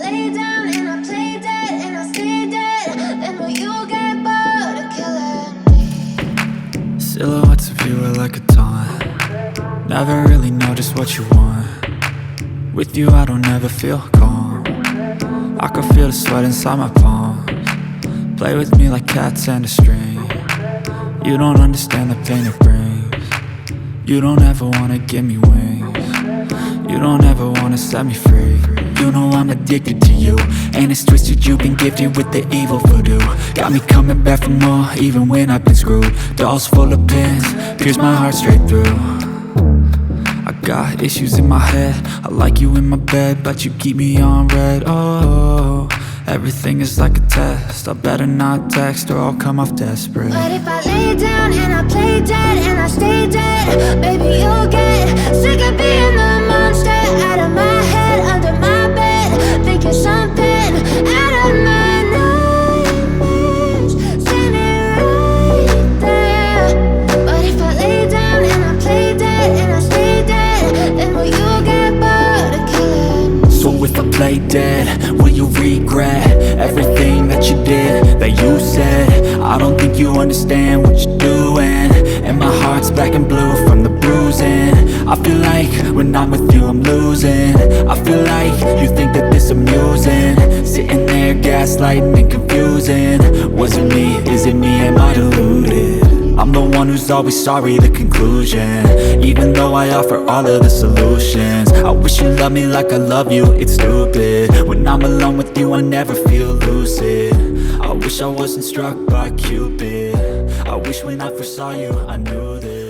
lay down and I play dead and I stay dead, then will you get bored of killing me? Silhouettes of you are like a taunt. Never really know just what you want. With you I don't ever feel calm. I can feel the sweat inside my palms. Play with me like cats and a string. You don't understand the pain it brings. You don't ever wanna give me wings. You don't ever wanna set me free. You know I'm addicted to you, and it's twisted, you've been gifted with the evil voodoo. Got me coming back for more, even when I've been screwed. Dolls full of pins, pierce my heart straight through. I got issues in my head, I like you in my bed, but you keep me on red. Oh, everything is like a test, I better not text or I'll come off desperate. But if I lay down and I play dead and I stay dead, baby you'll get sick of being the monster out of my head, under my bed, thinking something out of my nightmares, standing right there. But if I lay down and I play dead and I stay dead, then will you get bored of killing me? So if I play dead, will you regret everything that you did, that you said? I don't think you understand what you're doing, and my heart's black and blue from the bruising. I feel like when I'm with you I'm losing. I feel like you think that this amusing, sitting there gaslighting and confusing. Was it me? Is it me? Am I deluded? I'm the one who's always sorry, the conclusion, even though I offer all of the solutions. I wish you loved me like I love you, it's stupid. When I'm alone with you I never feel lucid. I wish I wasn't struck by Cupid. I wish when I first saw you I knew this.